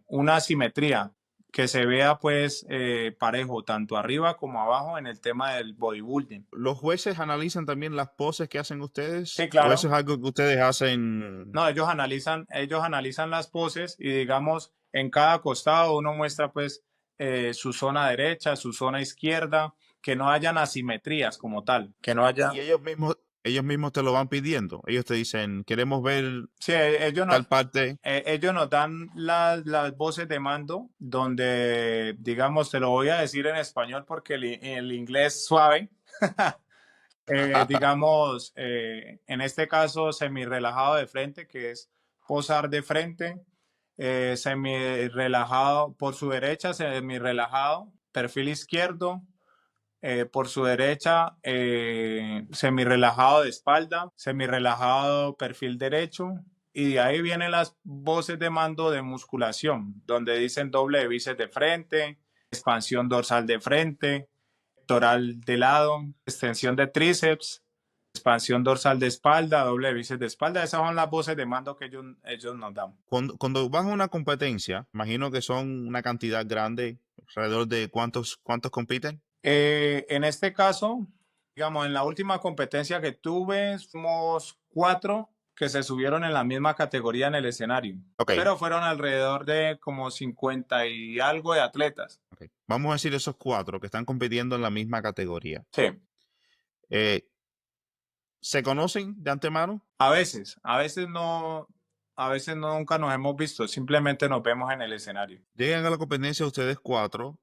una simetría que se vea pues parejo tanto arriba como abajo en el tema del bodybuilding. ¿Los jueces analizan también las poses que hacen Sí, ustedes? ¿O eso claro. es algo que ustedes hacen? No, ellos analizan las poses y digamos, en cada costado uno muestra pues su zona derecha, su zona izquierda, que no hayan asimetrías como tal, que no haya... Y ellos mismos te lo van pidiendo. Ellos te dicen, queremos ver Sí, tal parte. ellos nos dan las voces de mando donde, digamos, te lo voy a decir en español porque el inglés suave. Digamos, en este caso, semi relajado de frente, que es posar de frente, semi relajado por su derecha, semi relajado, perfil izquierdo, por su derecha, semi relajado de espalda, semi relajado perfil derecho. Y de ahí vienen las voces de mando de musculación, donde dicen doble de bíceps de frente, expansión dorsal de frente, pectoral de lado, extensión de tríceps, expansión dorsal de espalda, doble de bíceps de espalda. Esas son las voces de mando que ellos nos dan. Cuando vas a una competencia, imagino que son una cantidad grande, alrededor de cuántos compiten. En este caso, digamos, en la última competencia que tuve, fuimos 4 que se subieron en la misma categoría en el escenario. Ok. Pero fueron alrededor de como 50 y algo de atletas. Ok. Vamos a decir esos 4 que están compitiendo en la misma categoría. Sí. ¿Se conocen de antemano? A veces no, nunca nos hemos visto, simplemente nos vemos en el escenario. Llegan a la competencia ustedes 4.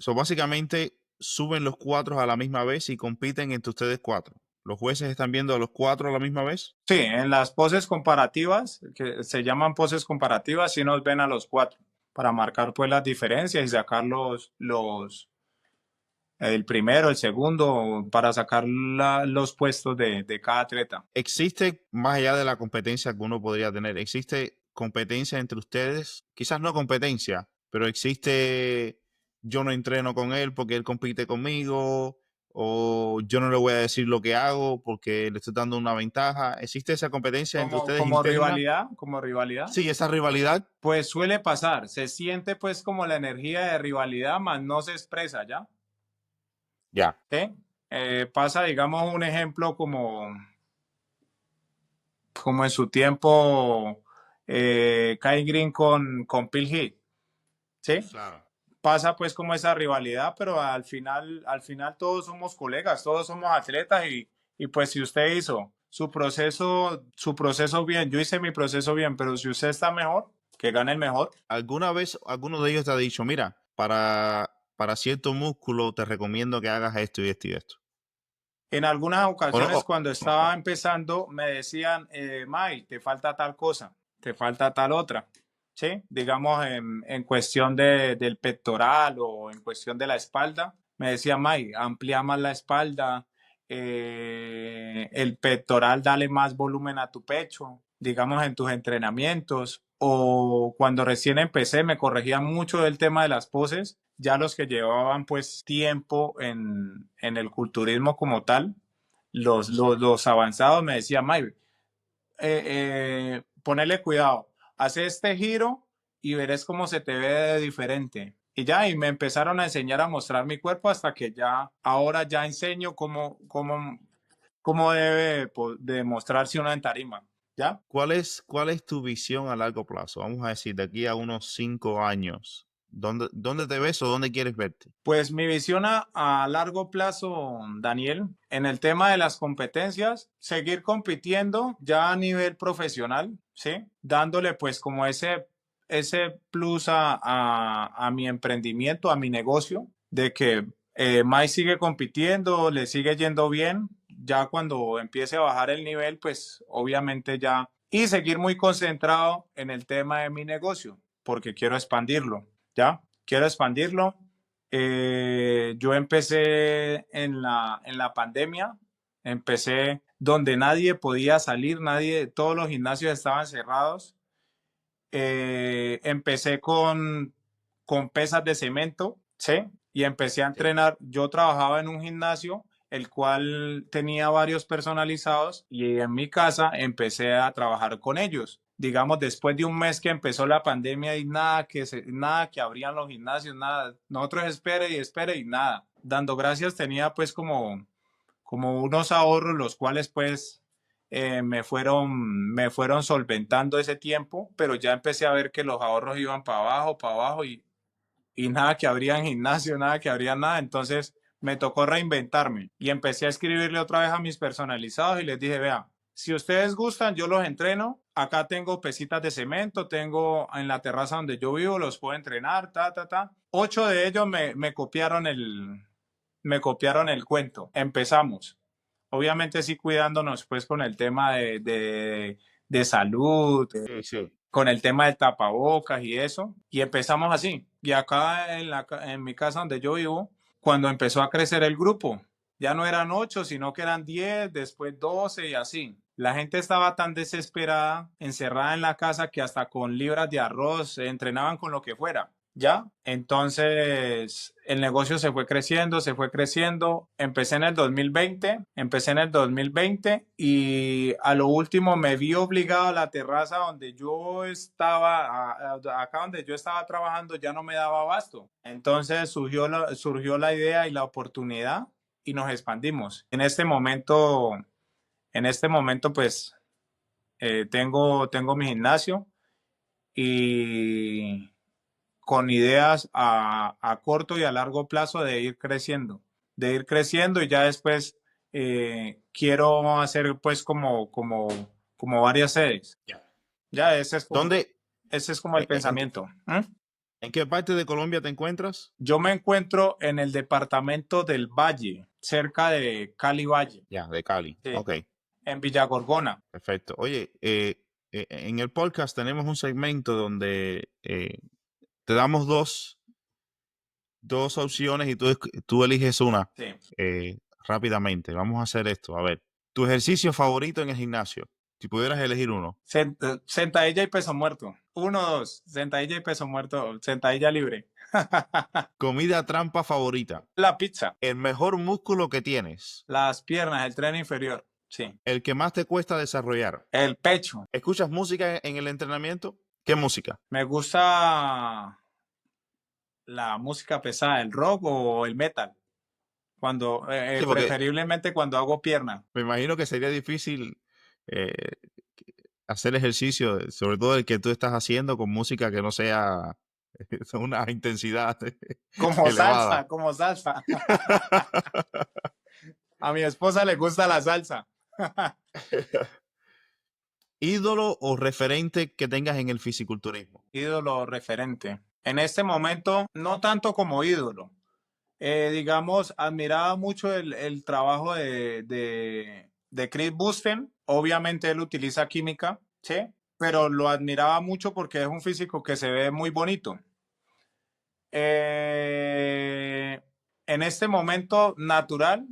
Básicamente suben los 4 a la misma vez y compiten entre ustedes 4. ¿Los jueces están viendo a los 4 a la misma vez? Sí, en las poses comparativas, que se llaman poses comparativas, sí nos ven a los 4 para marcar pues las diferencias y sacar el primero, el segundo, para sacar los puestos de cada atleta. ¿Existe, más allá de la competencia que uno podría tener, existe competencia entre ustedes? Quizás no competencia, pero existe, yo no entreno con él porque él compite conmigo, o yo no le voy a decir lo que hago porque le estoy dando una ventaja. ¿Existe esa competencia entre ustedes Como interna? rivalidad. Sí, esa rivalidad. Pues suele pasar, se siente pues como la energía de rivalidad, más no se expresa, ¿ya? Ya. ¿Sí? Pasa, digamos, un ejemplo como en su tiempo Kai Green con Phil Heath, ¿sí? Claro. Pasa pues como esa rivalidad, pero al final todos somos colegas, todos somos atletas y pues si usted hizo su proceso bien, yo hice mi proceso bien, pero si usted está mejor, que gane el mejor. ¿Alguna vez alguno de ellos te ha dicho, mira, para cierto músculo te recomiendo que hagas esto y esto y esto? En algunas ¿O no? ocasiones cuando estaba empezando me decían, Mike, te falta tal cosa, te falta tal otra, ¿sí? Digamos en cuestión del pectoral o en cuestión de la espalda, me decía Mike, amplía más la espalda, el pectoral, dale más volumen a tu pecho, digamos en tus entrenamientos. O cuando recién empecé me corregían mucho del tema de las poses, ya los que llevaban pues tiempo en el culturismo como tal, los avanzados me decían, Mike, ponele cuidado, hace este giro y verás cómo se te ve de diferente. Y ya, y me empezaron a enseñar a mostrar mi cuerpo hasta que ya, ahora ya enseño cómo debe de mostrarse uno en tarima. ¿Ya? ¿Cuál es tu visión a largo plazo? Vamos a decir, de aquí a unos 5 años. ¿Dónde te ves o dónde quieres verte? Pues mi visión a largo plazo, Daniel, en el tema de las competencias, seguir compitiendo ya a nivel profesional, ¿sí? Dándole pues como ese plus a mi emprendimiento, a mi negocio, de que Mike sigue compitiendo, le sigue yendo bien, ya cuando empiece a bajar el nivel, pues obviamente ya, y seguir muy concentrado en el tema de mi negocio, porque quiero expandirlo, ¿ya? Quiero expandirlo. Yo empecé en la pandemia, empecé donde nadie podía salir, todos los gimnasios estaban cerrados. Empecé con pesas de cemento, ¿sí? Y empecé a Sí. entrenar. Yo trabajaba en un gimnasio, el cual tenía varios personalizados y en mi casa empecé a trabajar con ellos. Digamos, después de un mes que empezó la pandemia y nada que abrían los gimnasios, nada. Nosotros espere y nada. Dando gracias tenía pues como unos ahorros, los cuales pues me fueron solventando ese tiempo, pero ya empecé a ver que los ahorros iban para abajo y nada que abría en gimnasio, nada que abría nada. Entonces me tocó reinventarme y empecé a escribirle otra vez a mis personalizados y les dije, vea, si ustedes gustan, yo los entreno. Acá tengo pesitas de cemento, tengo en la terraza donde yo vivo, los puedo entrenar, ta, ta, ta. 8 de ellos me copiaron el cuento. Empezamos. Obviamente sí cuidándonos pues con el tema de salud, Sí, sí. con el tema del tapabocas y eso. Y empezamos así. Y acá en mi casa donde yo vivo, cuando empezó a crecer el grupo, ya no eran 8, sino que eran 10, después 12 y así. La gente estaba tan desesperada, encerrada en la casa, que hasta con libras de arroz entrenaban con lo que fuera. ¿ya? Entonces, el negocio se fue creciendo, se fue creciendo. Empecé en el 2020 y a lo último me vi obligado a la terraza donde yo estaba, acá donde yo estaba trabajando, ya no me daba abasto. Entonces surgió la idea y la oportunidad y nos expandimos. En este momento pues tengo mi gimnasio y con ideas a corto y a largo plazo de ir creciendo y ya después quiero hacer pues como varias sedes. Ya. Ya ¿Dónde, ese es como el en, pensamiento. ¿Mm? en qué parte de Colombia te encuentras? Yo me encuentro en el departamento del Valle, cerca de Cali Valle, Ya, de Cali. sí, Ok, en Villagorgona. perfecto. Oye, en el podcast tenemos un segmento donde te damos dos opciones y tú eliges una Sí. rápidamente. Vamos a hacer esto. A ver, tu ejercicio favorito en el gimnasio, si pudieras elegir uno. Sentadilla y peso muerto. Uno, dos. Sentadilla y peso muerto. Sentadilla libre. Comida trampa favorita. La pizza. El mejor músculo que tienes. Las piernas, el tren inferior. Sí. El que más te cuesta desarrollar. El pecho. ¿Escuchas música en el entrenamiento? ¿Qué música? Me gusta la música pesada, el rock o el metal. Sí, porque Preferiblemente cuando hago pierna. me imagino que sería difícil eh, hacer ejercicio, sobre todo el que tú estás haciendo con música que no sea una intensidad Como elevada. salsa, como salsa. A mi esposa le gusta la salsa. ¿Ídolo o referente que tengas en el fisiculturismo? Ídolo referente. En este momento, no tanto como ídolo. Digamos, admiraba mucho el trabajo de Chris Busten. Obviamente él utiliza química, ¿sí? Pero lo admiraba mucho porque es un físico que se ve muy bonito. En este momento natural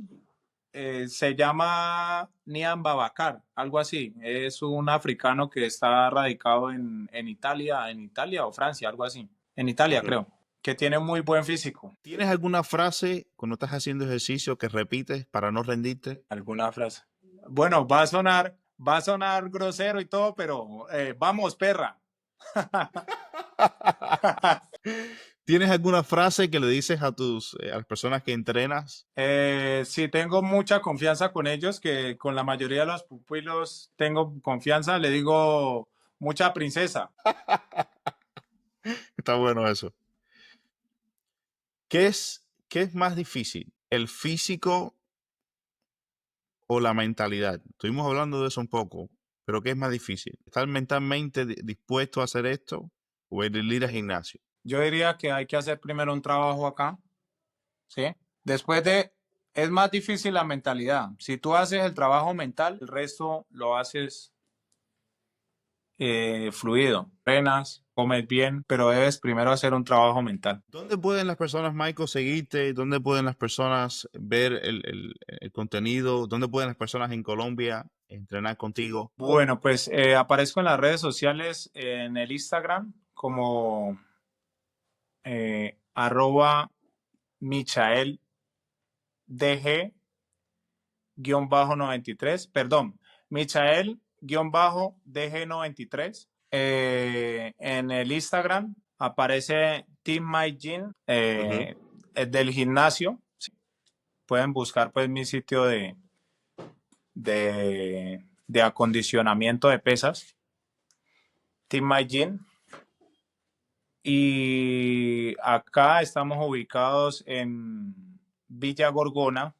se llama Nian Babakar, algo así. Es un africano que está radicado en Italia o Francia, algo así. En Italia, Ujú. creo, que tiene muy buen físico. ¿Tienes alguna frase cuando estás haciendo ejercicio que repites para no rendirte? Alguna frase. Bueno, va a sonar grosero y todo, pero vamos, perra. ¿Tienes alguna frase que le dices a las personas que entrenas? Sí, tengo mucha confianza con ellos, que con la mayoría de los pupilos tengo confianza. Le digo, mucha princesa. Está bueno eso. ¿Qué es más difícil? ¿El físico o la mentalidad? Estuvimos hablando de eso un poco, pero ¿qué es más difícil? ¿Estar mentalmente dispuesto a hacer esto o el ir al gimnasio? Yo diría que hay que hacer primero un trabajo acá, ¿sí? Después de, es más difícil la mentalidad. Si tú haces el trabajo mental, el resto lo haces fluido. Penas, comes bien, pero debes primero hacer un trabajo mental. ¿Dónde pueden las personas, Michael, seguirte? ¿Dónde pueden las personas ver el contenido? ¿Dónde pueden las personas en Colombia entrenar contigo? Bueno, pues aparezco en las redes sociales, en el Instagram, como arroba Michael DG-93, perdón, Michael-DG93. En el Instagram aparece Team My Gym, Ujú. del gimnasio. Sí, pueden buscar pues mi sitio de acondicionamiento de pesas, Team My Gym. Y acá estamos ubicados en Villa Gorgona,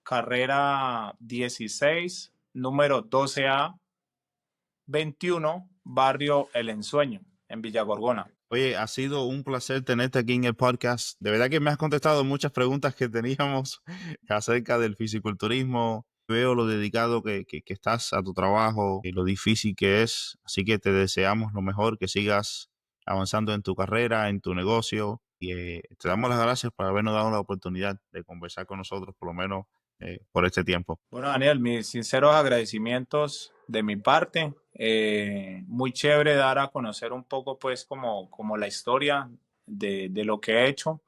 carrera 16, número 12A 21, barrio El Ensueño, en Villa Gorgona. Oye, ha sido un placer tenerte aquí en el podcast. De verdad que me has contestado muchas preguntas que teníamos acerca del fisiculturismo. Veo lo dedicado que estás a tu trabajo y lo difícil que es. Así que te deseamos lo mejor, que sigas avanzando en tu carrera, en tu negocio. Y te damos las gracias por habernos dado la oportunidad de conversar con nosotros, por lo menos por este tiempo. Bueno, Daniel, mis sinceros agradecimientos de mi parte. Muy chévere dar a conocer un poco, pues, como la historia. de lo que he hecho.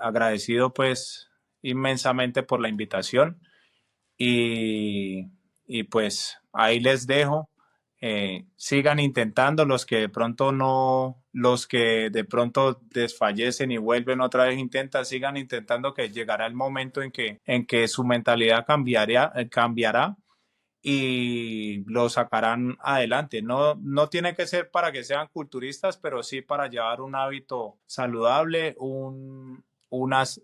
Agradecido pues inmensamente por la invitación y, y pues ahí les dejo. Sigan intentando los que de pronto no, los que de pronto desfallecen y vuelven otra vez, intentan, sigan intentando que llegará el momento en que su mentalidad cambiará y lo sacarán adelante. No, no tiene que ser para que sean culturistas, pero sí para llevar un hábito saludable, unas,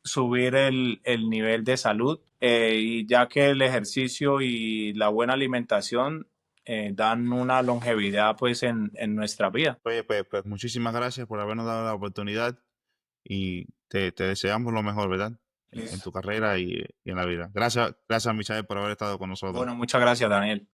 subir el nivel de salud, y ya que el ejercicio y la buena alimentación dan una longevidad pues en nuestra vida. Oye, pues muchísimas gracias por habernos dado la oportunidad y te deseamos lo mejor, ¿verdad? En Listo. tu carrera y en la vida. Gracias, gracias, Michael, por haber estado con nosotros. Bueno, muchas gracias, Daniel.